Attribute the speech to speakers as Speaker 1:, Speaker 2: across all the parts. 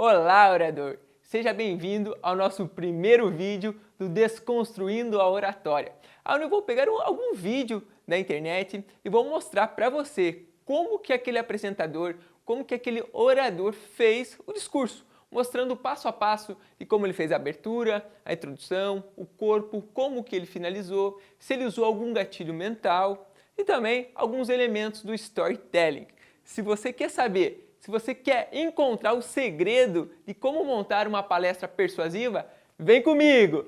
Speaker 1: Olá, orador! Seja bem-vindo ao nosso primeiro vídeo do Desconstruindo a Oratória, onde eu vou pegar algum vídeo da internet e vou mostrar para você como que aquele apresentador, como que aquele orador fez o discurso, mostrando passo a passo de como ele fez a abertura, a introdução, o corpo, como que ele finalizou, se ele usou algum gatilho mental e também alguns elementos do storytelling. Se você quer saber, se você quer encontrar o segredo de como montar uma palestra persuasiva, vem comigo!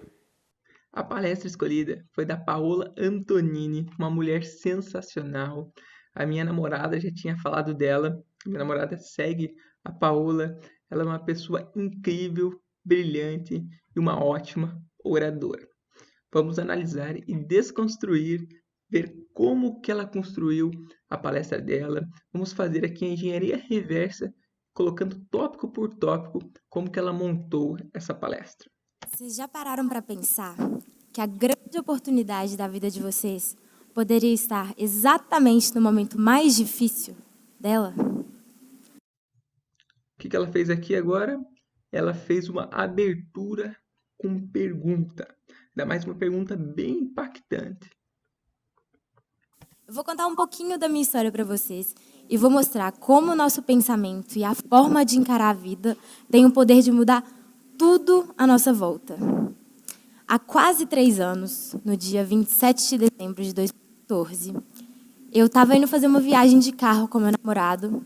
Speaker 2: A palestra escolhida foi da Paola Antonini, uma mulher sensacional. A minha namorada já tinha falado dela. Minha namorada segue a Paola. Ela é uma pessoa incrível, brilhante e uma ótima oradora. Vamos analisar e desconstruir, ver como que ela construiu a palestra dela. Vamos fazer aqui a engenharia reversa, colocando tópico por tópico, como que ela montou essa palestra.
Speaker 3: Vocês já pararam para pensar que a grande oportunidade da vida de vocês poderia estar exatamente no momento mais difícil dela?
Speaker 2: O que ela fez aqui agora? Ela fez uma abertura com pergunta. Ainda mais uma pergunta bem impactante.
Speaker 3: Eu vou contar um pouquinho da minha história para vocês e vou mostrar como o nosso pensamento e a forma de encarar a vida tem o poder de mudar tudo à nossa volta. Há quase 3 anos, no dia 27 de dezembro de 2014, eu estava indo fazer uma viagem de carro com meu namorado.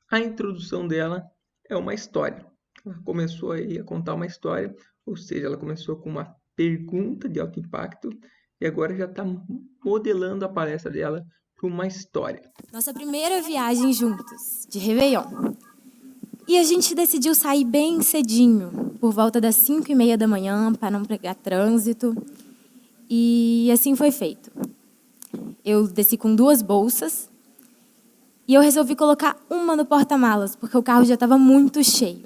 Speaker 2: A introdução dela é uma história. Ela começou aí a contar uma história, ou seja, ela começou com uma pergunta de alto impacto e agora já está modelando a palestra dela para uma história.
Speaker 3: Nossa primeira viagem juntos, de Réveillon. E a gente decidiu sair bem cedinho, por volta das 5h30 da manhã, para não pegar trânsito. E assim foi feito. Eu desci com 2 bolsas e eu resolvi colocar uma no porta-malas, porque o carro já estava muito cheio.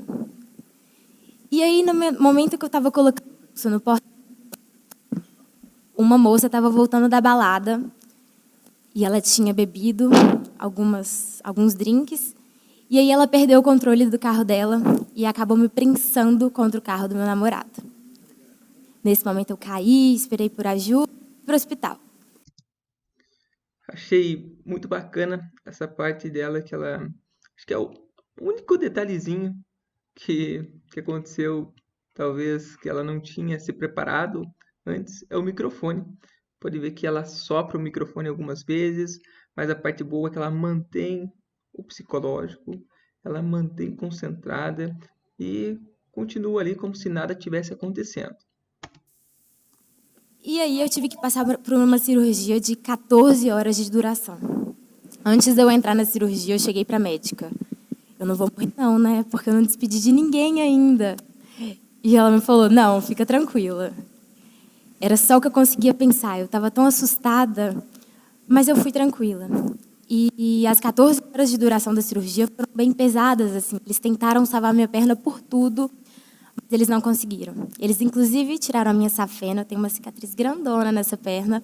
Speaker 3: E aí, no momento que eu estava colocando isso no porta-malas, uma moça estava voltando da balada e ela tinha bebido alguns drinks. E aí ela perdeu o controle do carro dela e acabou me prensando contra o carro do meu namorado. Nesse momento eu caí, esperei por ajuda e fui para o hospital.
Speaker 2: Achei muito bacana essa parte dela, que ela... Acho que é o único detalhezinho que aconteceu, talvez, que ela não tinha se preparado antes, é o microfone. Pode ver que ela sopra o microfone algumas vezes, mas a parte boa é que ela mantém o psicológico, ela mantém concentrada e continua ali como se nada tivesse acontecendo.
Speaker 3: E aí eu tive que passar por uma cirurgia de 14 horas de duração. Antes de eu entrar na cirurgia, eu cheguei para a médica. Eu não vou morrer não, né? Porque eu não despedi de ninguém ainda. E ela me falou, não, fica tranquila. Era só o que eu conseguia pensar. Eu estava tão assustada, mas eu fui tranquila. E as 14 horas de duração da cirurgia foram bem pesadas, assim. Eles tentaram salvar minha perna por tudo, mas eles não conseguiram. Eles, inclusive, tiraram a minha safena. Eu tenho uma cicatriz grandona nessa perna,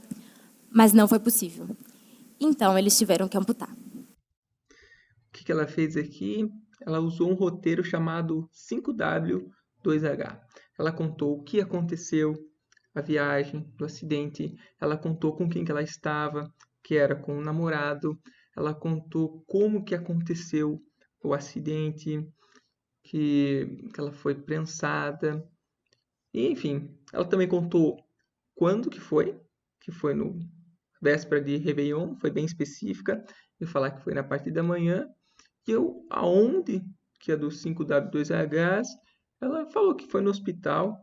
Speaker 3: mas não foi possível. Então, eles tiveram que amputar.
Speaker 2: O que ela fez aqui? Ela usou um roteiro chamado 5W2H. Ela contou o que aconteceu, a viagem, do acidente. Ela contou com quem que ela estava, que era com o namorado. Ela contou como que aconteceu o acidente, que ela foi prensada. E, enfim, ela também contou quando que foi no véspera de Réveillon, foi bem específica, e falar que foi na parte da manhã. E aonde, que é do 5W2H, ela falou que foi no hospital.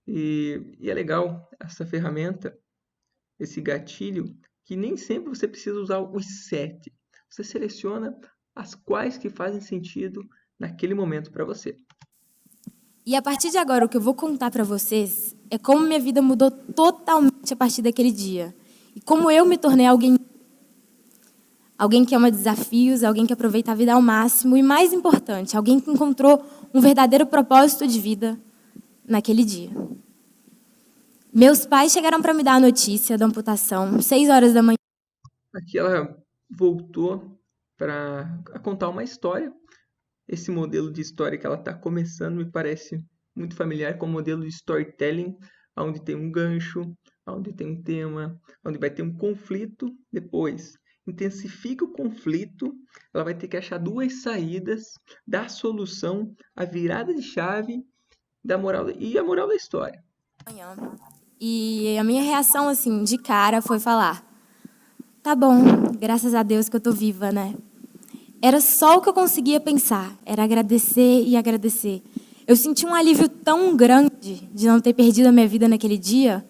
Speaker 2: E é legal essa ferramenta, esse gatilho, que nem sempre você precisa usar os 7. Você seleciona as quais que fazem sentido naquele momento para você.
Speaker 3: E a partir de agora, o que eu vou contar para vocês é como minha vida mudou totalmente a partir daquele dia. E como eu me tornei alguém que ama desafios, alguém que aproveita a vida ao máximo e, mais importante, alguém que encontrou um verdadeiro propósito de vida naquele dia. Meus pais chegaram para me dar a notícia da amputação, 6 horas da manhã.
Speaker 2: Aqui ela voltou para contar uma história esse modelo de história que ela está começando me parece muito familiar com o modelo de storytelling, onde tem um gancho, onde tem um tema, onde vai ter um conflito, depois intensifica o conflito, ela vai ter que achar duas saídas, dar solução, a virada de chave da moral e a moral da história.
Speaker 3: E a minha reação, assim, de cara, foi falar: tá bom, graças a Deus que eu tô viva, né? Era só o que eu conseguia pensar, era agradecer e agradecer. Eu senti um alívio tão grande de não ter perdido a minha vida naquele dia,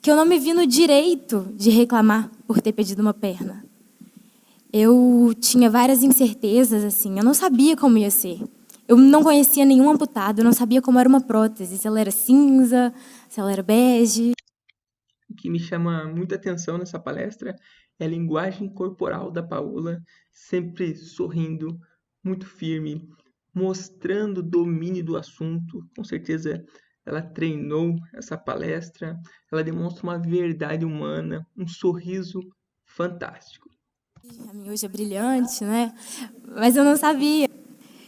Speaker 3: que eu não me vi no direito de reclamar por ter perdido uma perna. Eu tinha várias incertezas, assim, eu não sabia como ia ser. Eu não conhecia nenhum amputado, eu não sabia como era uma prótese, se ela era cinza, se ela era bege.
Speaker 2: O que me chama muita atenção nessa palestra é a linguagem corporal da Paola, sempre sorrindo, muito firme, mostrando domínio do assunto. Com certeza ela treinou essa palestra, ela demonstra uma verdade humana, um sorriso fantástico.
Speaker 3: A minha hoje é brilhante, né? Mas eu não sabia.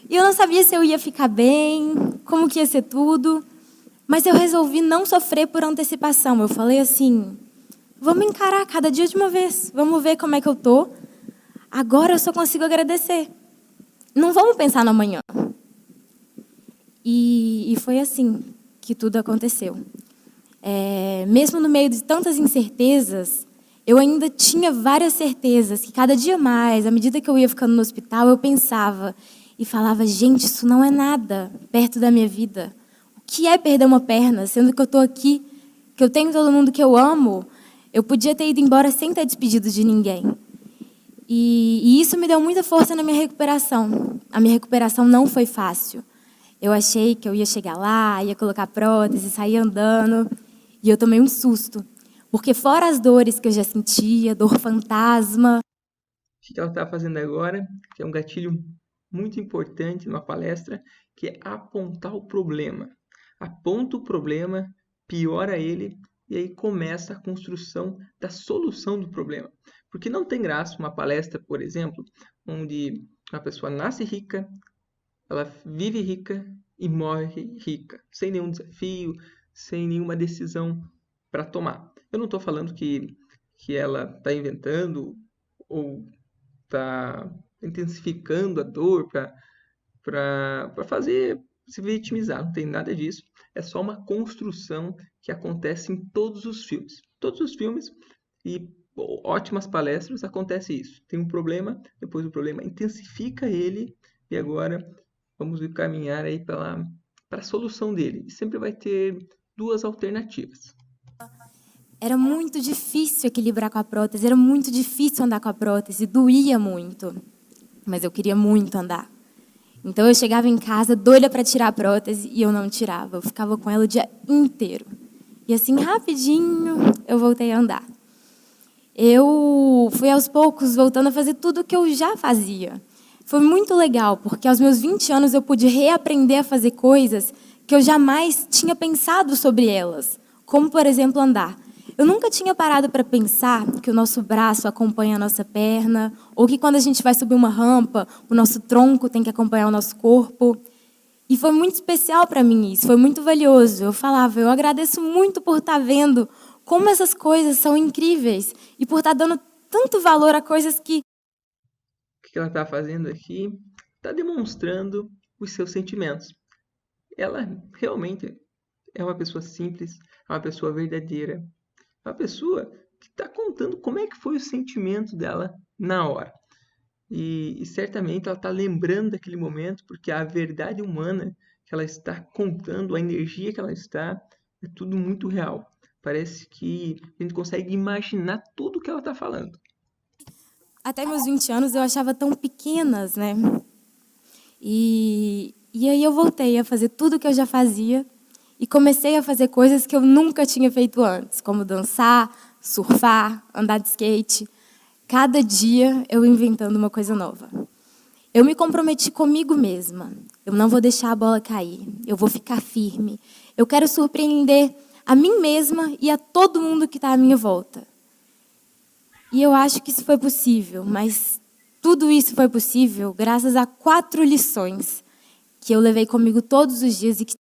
Speaker 3: E eu não sabia se eu ia ficar bem, como que ia ser tudo. Mas eu resolvi não sofrer por antecipação. Eu falei assim: vamos encarar cada dia de uma vez. Vamos ver como é que eu tô. Agora eu só consigo agradecer. Não vamos pensar no amanhã. E foi assim que tudo aconteceu. Mesmo no meio de tantas incertezas, eu ainda tinha várias certezas que cada dia mais, à medida que eu ia ficando no hospital, eu pensava e falava: gente, isso não é nada perto da minha vida. O que é perder uma perna, sendo que eu estou aqui, que eu tenho todo mundo que eu amo? Eu podia ter ido embora sem ter despedido de ninguém. E isso me deu muita força na minha recuperação. A minha recuperação não foi fácil. Eu achei que eu ia chegar lá, ia colocar prótese, sair andando, e eu tomei um susto. Porque fora as dores que eu já sentia, dor fantasma...
Speaker 2: O que ela está fazendo agora, que é um gatilho muito importante numa palestra, que é apontar o problema. Aponta o problema, piora ele, e aí começa a construção da solução do problema. Porque não tem graça uma palestra, por exemplo, onde a pessoa nasce rica, ela vive rica e morre rica, sem nenhum desafio, sem nenhuma decisão para tomar. Eu não estou falando que ela está inventando ou está intensificando a dor para fazer se vitimizar, não tem nada disso. É só uma construção que acontece em todos os filmes. Todos os filmes e ótimas palestras acontece isso. Tem um problema, depois o problema intensifica ele e agora vamos caminhar aí para a solução dele. E sempre vai ter duas alternativas.
Speaker 3: Era muito difícil equilibrar com a prótese, era muito difícil andar com a prótese, doía muito. Mas eu queria muito andar. Então eu chegava em casa doida para tirar a prótese e eu não tirava. Eu ficava com ela o dia inteiro. E assim, rapidinho, eu voltei a andar. Eu fui aos poucos voltando a fazer tudo o que eu já fazia. Foi muito legal, porque aos meus 20 anos eu pude reaprender a fazer coisas que eu jamais tinha pensado sobre elas, como, por exemplo, andar. Eu nunca tinha parado para pensar que o nosso braço acompanha a nossa perna, ou que quando a gente vai subir uma rampa, o nosso tronco tem que acompanhar o nosso corpo. E foi muito especial para mim isso, foi muito valioso. Eu falava: eu agradeço muito por estar vendo como essas coisas são incríveis e por estar dando tanto valor a coisas que...
Speaker 2: O que ela está fazendo aqui? Está demonstrando os seus sentimentos. Ela realmente é uma pessoa simples, é uma pessoa verdadeira, uma pessoa que está contando como é que foi o sentimento dela na hora. E certamente ela está lembrando daquele momento, porque a verdade humana que ela está contando, a energia que ela está, é tudo muito real. Parece que a gente consegue imaginar tudo o que ela está falando.
Speaker 3: Até meus 20 anos eu achava tão pequenas, né? E aí eu voltei a fazer tudo o que eu já fazia e comecei a fazer coisas que eu nunca tinha feito antes, como dançar, surfar, andar de skate. Cada dia eu inventando uma coisa nova. Eu me comprometi comigo mesma. Eu não vou deixar a bola cair. Eu vou ficar firme. Eu quero surpreender a mim mesma e a todo mundo que está à minha volta. E eu acho que isso foi possível, mas tudo isso foi possível graças a 4 lições que eu levei comigo todos os dias e que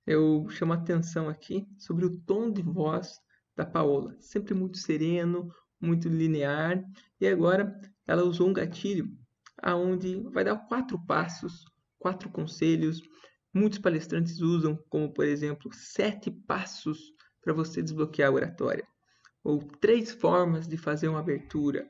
Speaker 2: Eu chamo a atenção aqui sobre o tom de voz da Paola, sempre muito sereno, muito linear, e agora ela usou um gatilho aonde vai dar 4 passos, 4 conselhos. Muitos palestrantes usam, como por exemplo, 7 passos para você desbloquear a oratória, ou 3 formas de fazer uma abertura,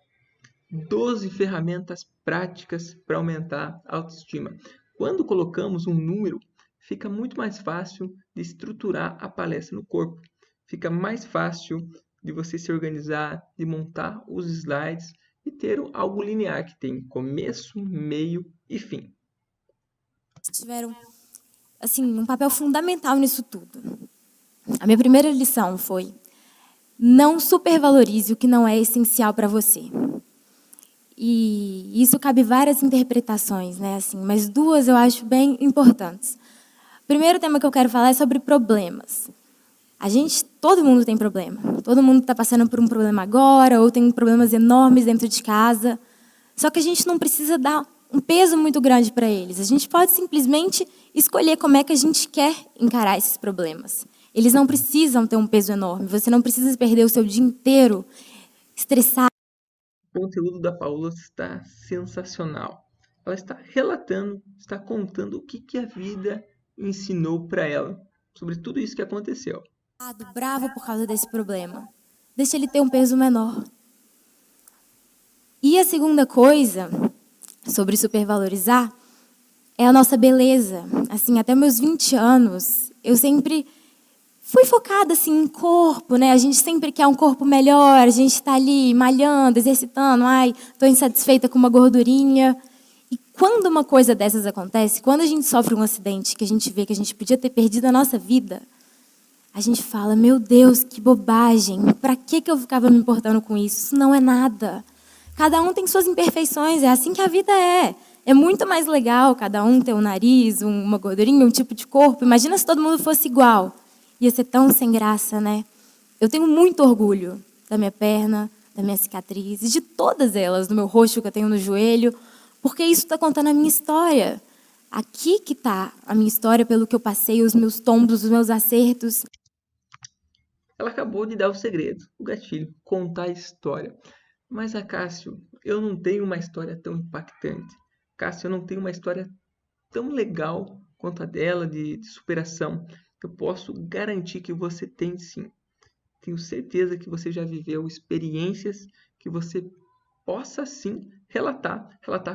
Speaker 2: 12 ferramentas práticas para aumentar a autoestima. Quando colocamos um número, fica muito mais fácil de estruturar a palestra no corpo. Fica mais fácil de você se organizar, de montar os slides e ter algo linear que tem começo, meio e fim.
Speaker 3: tiveram assim um papel fundamental nisso tudo. A minha primeira lição foi: não supervalorize o que não é essencial para você. E isso cabe várias interpretações, né? Assim, mas 2 eu acho bem importantes. O primeiro tema que eu quero falar é sobre problemas. Todo mundo tem problema. Todo mundo está passando por um problema agora, ou tem problemas enormes dentro de casa. Só que a gente não precisa dar um peso muito grande para eles. A gente pode simplesmente escolher como é que a gente quer encarar esses problemas. Eles não precisam ter um peso enorme. Você não precisa perder o seu dia inteiro estressado.
Speaker 2: O conteúdo da Paola está sensacional. Ela está relatando, está contando o que a vida ensinou para ela sobre tudo isso que aconteceu.
Speaker 3: Bravo por causa desse problema. Deixa ele ter um peso menor. E a segunda coisa sobre supervalorizar é a nossa beleza. Assim, até meus 20 anos, eu sempre fui focada assim em corpo, né? A gente sempre quer um corpo melhor, a gente está ali malhando, exercitando, estou insatisfeita com uma gordurinha. E quando uma coisa dessas acontece, quando a gente sofre um acidente, que a gente vê que a gente podia ter perdido a nossa vida, a gente fala: meu Deus, que bobagem, para que eu ficava me importando com isso? Isso não é nada. Cada um tem suas imperfeições, é assim que a vida é. É muito mais legal cada um ter um nariz, uma gordurinha, um tipo de corpo. Imagina se todo mundo fosse igual. Ia ser tão sem graça, né? Eu tenho muito orgulho da minha perna, da minha cicatriz, e de todas elas, do meu roxo que eu tenho no joelho, porque isso está contando a minha história. Aqui que está a minha história, pelo que eu passei, os meus tombos, os meus acertos.
Speaker 2: Ela acabou de dar o segredo, o gatilho, contar a história. Mas, Cássio, eu não tenho uma história tão impactante. Cássio, eu não tenho uma história tão legal quanto a dela, de superação. Eu posso garantir que você tem sim. Tenho certeza que você já viveu experiências que você possa sim relatar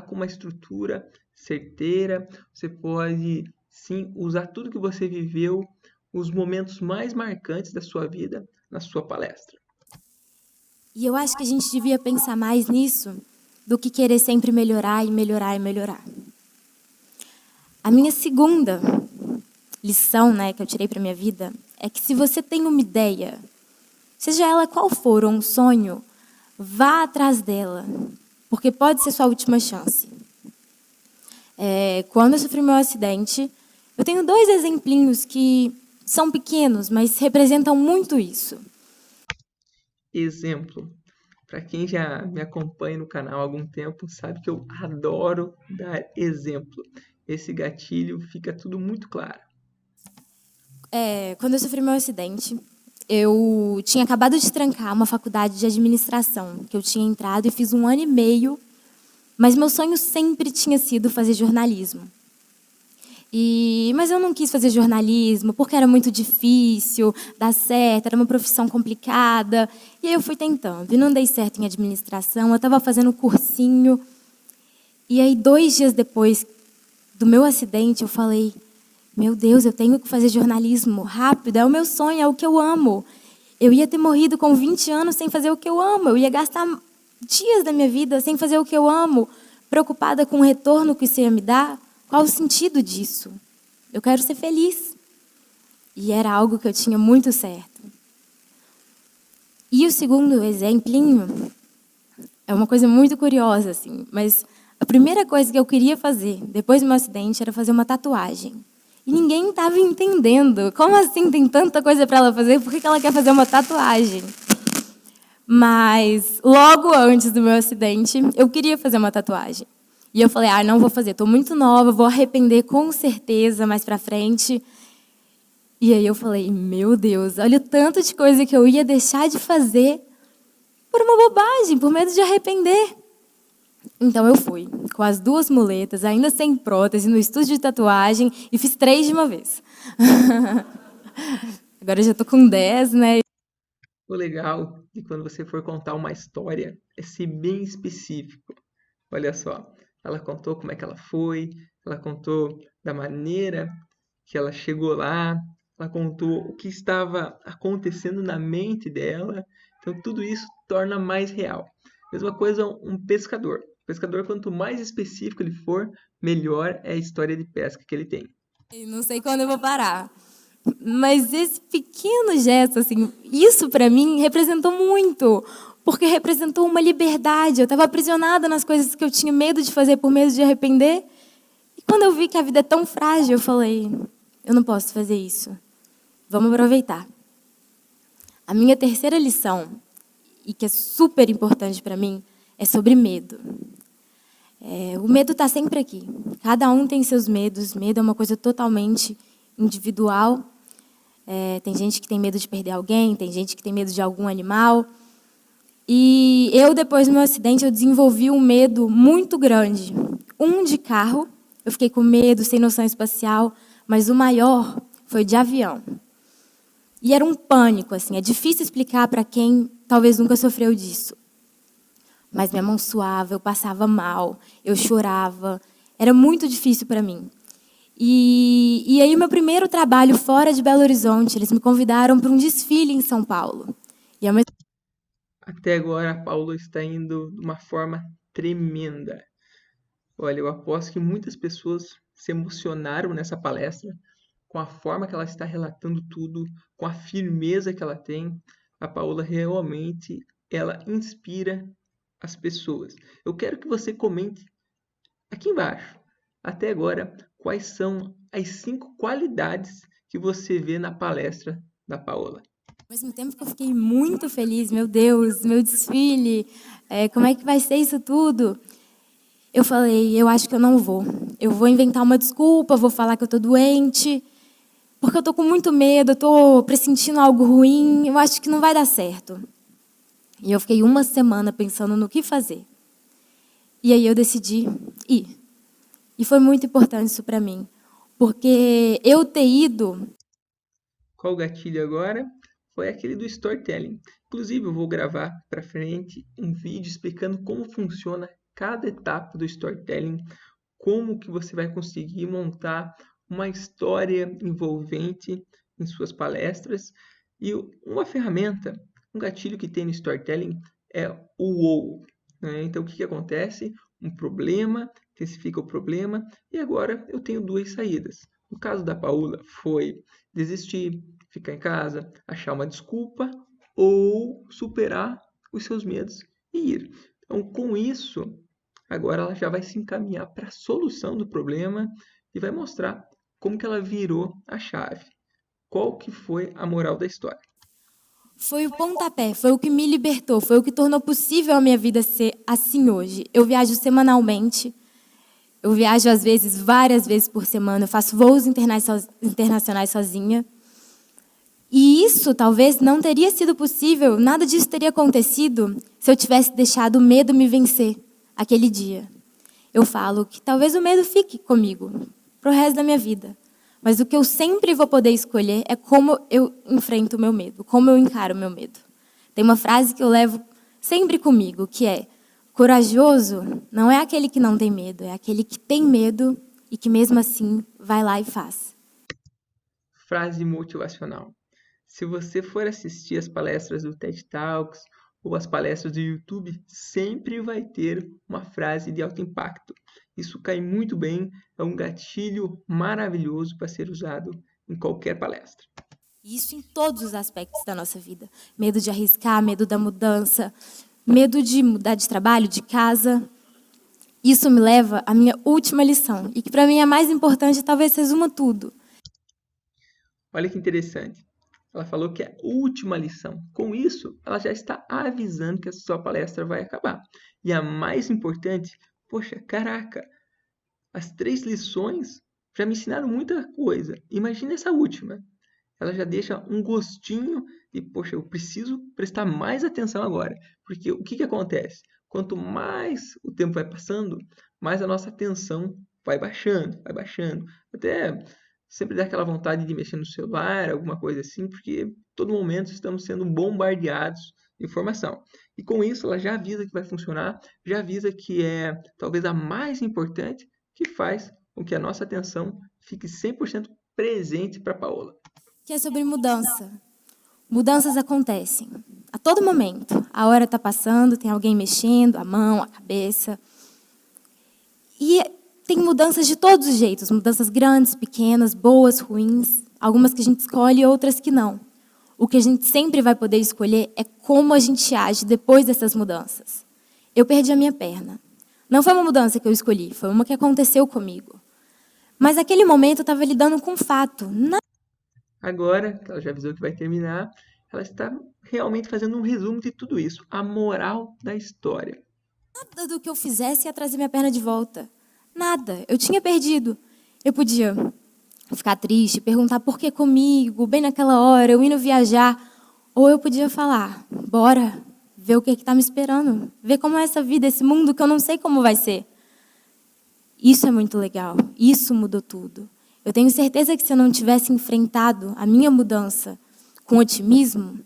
Speaker 2: com uma estrutura certeira. Você pode sim usar tudo que você viveu, os momentos mais marcantes da sua vida, na sua palestra.
Speaker 3: E eu acho que a gente devia pensar mais nisso do que querer sempre melhorar e melhorar e melhorar. A minha segunda lição, né, que eu tirei para minha vida é que se você tem uma ideia, seja ela qual for, ou um sonho, vá atrás dela, porque pode ser sua última chance. Quando eu sofri meu acidente, eu tenho 2 exemplinhos que são pequenos, mas representam muito isso.
Speaker 2: Exemplo. Para quem já me acompanha no canal há algum tempo, sabe que eu adoro dar exemplo. Esse gatilho fica tudo muito claro.
Speaker 3: Quando eu sofri meu acidente, eu tinha acabado de trancar uma faculdade de administração, que eu tinha entrado e fiz 1 ano e meio, mas meu sonho sempre tinha sido fazer jornalismo. Mas eu não quis fazer jornalismo porque era muito difícil dar certo, era uma profissão complicada. E aí eu fui tentando, e não dei certo em administração, eu estava fazendo um cursinho. E aí, 2 dias depois do meu acidente, eu falei: meu Deus, eu tenho que fazer jornalismo rápido, é o meu sonho, é o que eu amo. Eu ia ter morrido com 20 anos sem fazer o que eu amo, eu ia gastar dias da minha vida sem fazer o que eu amo, preocupada com o retorno que isso ia me dar. Qual o sentido disso? Eu quero ser feliz. E era algo que eu tinha muito certo. E o segundo exemplinho é uma coisa muito curiosa, assim, mas a primeira coisa que eu queria fazer depois do meu acidente era fazer uma tatuagem. E ninguém estava entendendo. Como assim tem tanta coisa para ela fazer? Por que ela quer fazer uma tatuagem? Mas logo antes do meu acidente, eu queria fazer uma tatuagem. E eu falei, não vou fazer, estou muito nova, vou arrepender com certeza mais para frente. E aí eu falei, meu Deus, olha o tanto de coisa que eu ia deixar de fazer por uma bobagem, por medo de arrepender. Então eu fui, com as 2 muletas, ainda sem prótese, no estúdio de tatuagem, e fiz 3 de uma vez. Agora eu já estou com 10, né?
Speaker 2: O legal de quando você for contar uma história é ser bem específico. Olha só, ela contou como é que ela foi, ela contou da maneira que ela chegou lá, ela contou o que estava acontecendo na mente dela. Então tudo isso torna mais real. Mesma coisa um pescador. O pescador, quanto mais específico ele for, melhor é a história de pesca que ele tem.
Speaker 3: Não sei quando eu vou parar. Mas esse pequeno gesto, assim, isso para mim representou muito, porque representou uma liberdade. Eu estava aprisionada nas coisas que eu tinha medo de fazer por medo de arrepender. E quando eu vi que a vida é tão frágil, eu falei, eu não posso fazer isso. Vamos aproveitar. A minha terceira lição, e que é super importante para mim, é sobre medo. O medo está sempre aqui. Cada um tem seus medos. Medo é uma coisa totalmente individual. Tem gente que tem medo de perder alguém, tem gente que tem medo de algum animal. E eu, depois do meu acidente, eu desenvolvi um medo muito grande. De carro, eu fiquei com medo, sem noção espacial, mas o maior foi de avião. E era um pânico, assim, é difícil explicar para quem talvez nunca sofreu disso. Mas minha mão suava, eu passava mal, eu chorava, era muito difícil para mim. E aí o meu primeiro trabalho fora de Belo Horizonte, eles me convidaram para um desfile em São Paulo.
Speaker 2: Até agora a Paula está indo de uma forma tremenda. Olha, eu aposto que muitas pessoas se emocionaram nessa palestra com a forma que ela está relatando tudo, com a firmeza que ela tem. A Paula realmente, ela inspira as pessoas. Eu quero que você comente aqui embaixo, até agora, quais são as 5 qualidades que você vê na palestra da Paola.
Speaker 3: Ao mesmo tempo que eu fiquei muito feliz, meu Deus, meu desfile, como é que vai ser isso tudo? Eu falei, eu acho que eu não vou. Eu vou inventar uma desculpa, vou falar que eu estou doente, porque eu estou com muito medo, eu estou pressentindo algo ruim, eu acho que não vai dar certo. E eu fiquei uma semana pensando no que fazer. E aí eu decidi ir. E foi muito importante isso para mim, porque eu ter ido...
Speaker 2: Qual gatilho agora? Foi aquele do storytelling. Inclusive, eu vou gravar para frente um vídeo explicando como funciona cada etapa do storytelling, como que você vai conseguir montar uma história envolvente em suas palestras. E uma ferramenta, um gatilho que tem no storytelling é o WOW. Né? Então, o que acontece? Um problema, intensifica o problema, e agora eu tenho 2 saídas. No caso da Paula, foi desistir, ficar em casa, achar uma desculpa ou superar os seus medos e ir. Então, com isso, agora ela já vai se encaminhar para a solução do problema e vai mostrar como que ela virou a chave. Qual que foi a moral da história?
Speaker 3: Foi o pontapé, foi o que me libertou, foi o que tornou possível a minha vida ser assim hoje. Eu viajo semanalmente, eu viajo às vezes, várias vezes por semana, eu faço voos internacionais sozinha. E isso talvez não teria sido possível, nada disso teria acontecido se eu tivesse deixado o medo me vencer aquele dia. Eu falo que talvez o medo fique comigo para o resto da minha vida. Mas o que eu sempre vou poder escolher é como eu enfrento o meu medo, como eu encaro o meu medo. Tem uma frase que eu levo sempre comigo, que é: corajoso não é aquele que não tem medo, é aquele que tem medo e que mesmo assim vai lá e faz.
Speaker 2: Frase motivacional. Se você for assistir as palestras do TED Talks ou as palestras do YouTube, sempre vai ter uma frase de alto impacto. Isso cai muito bem, é um gatilho maravilhoso para ser usado em qualquer palestra.
Speaker 3: Isso em todos os aspectos da nossa vida. Medo de arriscar, medo da mudança, medo de mudar de trabalho, de casa. Isso me leva à minha última lição, e que para mim é a mais importante, talvez resuma tudo.
Speaker 2: Olha que interessante. Ela falou que é a última lição. Com isso, ela já está avisando que a sua palestra vai acabar. E a mais importante, poxa, caraca, as 3 lições já me ensinaram muita coisa. Imagina essa última. Ela já deixa um gostinho de, poxa, eu preciso prestar mais atenção agora. Porque o que acontece? Quanto mais o tempo vai passando, mais a nossa atenção vai baixando, vai baixando. Até sempre dá aquela vontade de mexer no celular, alguma coisa assim, porque todo momento estamos sendo bombardeados de informação. E com isso, ela já avisa que vai funcionar, já avisa que é talvez a mais importante, que faz com que a nossa atenção fique 100% presente para a Paola.
Speaker 3: Que é sobre mudança. Mudanças acontecem a todo momento. A hora está passando, tem alguém mexendo, a mão, a cabeça. E tem mudanças de todos os jeitos, mudanças grandes, pequenas, boas, ruins, algumas que a gente escolhe e outras que não. O que a gente sempre vai poder escolher é como a gente age depois dessas mudanças. Eu perdi a minha perna. Não foi uma mudança que eu escolhi, foi uma que aconteceu comigo. Mas naquele momento eu estava lidando com um fato.
Speaker 2: Agora, que ela já avisou que vai terminar, ela está realmente fazendo um resumo de tudo isso. A moral da história.
Speaker 3: Nada do que eu fizesse ia trazer minha perna de volta. Nada. Eu tinha perdido. Eu podia ficar triste, perguntar por que comigo, bem naquela hora, eu indo viajar. Ou eu podia falar, bora, ver o que está me esperando. Ver como é essa vida, esse mundo que eu não sei como vai ser. Isso é muito legal. Isso mudou tudo. Eu tenho certeza que se eu não tivesse enfrentado a minha mudança com otimismo,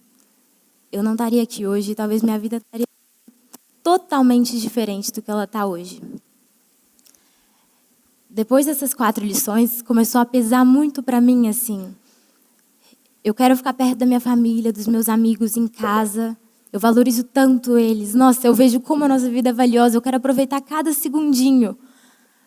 Speaker 3: eu não estaria aqui hoje e talvez minha vida estaria totalmente diferente do que ela está hoje. Depois dessas 4 lições, começou a pesar muito para mim, assim. Eu quero ficar perto da minha família, dos meus amigos em casa. Eu valorizo tanto eles. Nossa, eu vejo como a nossa vida é valiosa. Eu quero aproveitar cada segundinho.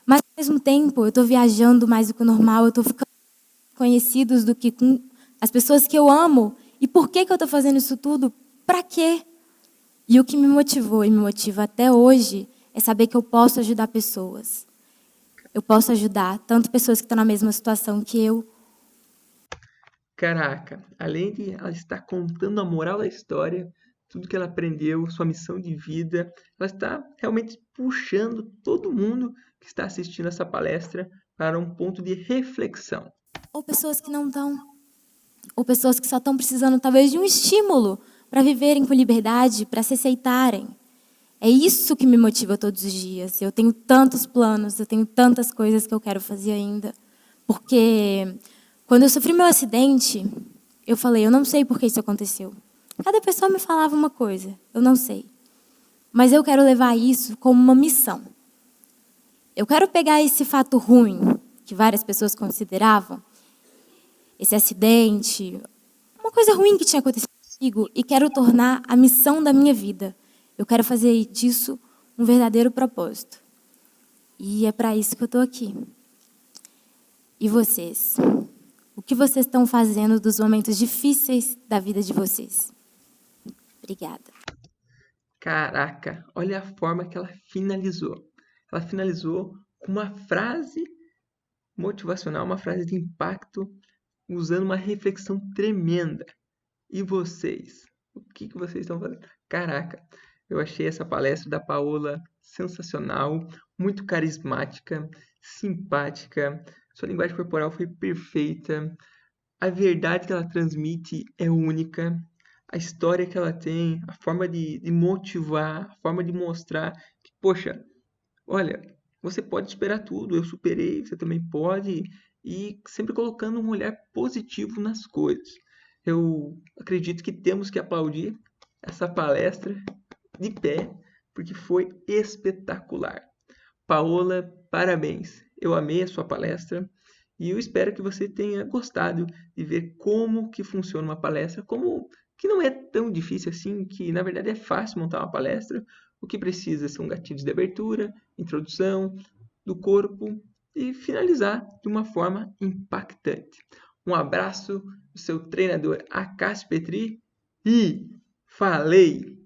Speaker 3: Mas, ao mesmo tempo, eu estou viajando mais do que o normal. Eu estou ficando mais conhecidos do que com as pessoas que eu amo. E por que eu estou fazendo isso tudo? Para quê? E o que me motivou e me motiva até hoje é saber que eu posso ajudar pessoas. Eu posso ajudar tanto pessoas que estão na mesma situação que eu.
Speaker 2: Caraca, além de ela estar contando a moral da história, tudo que ela aprendeu, sua missão de vida, ela está realmente puxando todo mundo que está assistindo essa palestra para um ponto de reflexão.
Speaker 3: Ou pessoas que não estão. Ou pessoas que só estão precisando, talvez, de um estímulo para viverem com liberdade, para se aceitarem. É isso que me motiva todos os dias. Eu tenho tantos planos, eu tenho tantas coisas que eu quero fazer ainda. Porque quando eu sofri meu acidente, eu falei, eu não sei por que isso aconteceu. Cada pessoa me falava uma coisa, eu não sei. Mas eu quero levar isso como uma missão. Eu quero pegar esse fato ruim, que várias pessoas consideravam, esse acidente, uma coisa ruim que tinha acontecido comigo, e quero tornar a missão da minha vida. Eu quero fazer disso um verdadeiro propósito. E é para isso que eu estou aqui. E vocês? O que vocês estão fazendo dos momentos difíceis da vida de vocês? Obrigada.
Speaker 2: Caraca, olha a forma que ela finalizou. Ela finalizou com uma frase motivacional, uma frase de impacto, usando uma reflexão tremenda. E vocês? O que vocês estão fazendo? Caraca, eu achei essa palestra da Paola sensacional, muito carismática, simpática. Sua linguagem corporal foi perfeita. A verdade que ela transmite é única. A história que ela tem, a forma de motivar, a forma de mostrar que, poxa, olha, você pode superar tudo, eu superei, você também pode, e sempre colocando um olhar positivo nas coisas. Eu acredito que temos que aplaudir essa palestra de pé, porque foi espetacular. Paola, parabéns. Eu amei a sua palestra e eu espero que você tenha gostado de ver como que funciona uma palestra, como que não é tão difícil assim, que na verdade é fácil montar uma palestra. O que precisa são gatilhos de abertura, introdução do corpo e finalizar de uma forma impactante. Um abraço do seu treinador Acácio Petri e falei!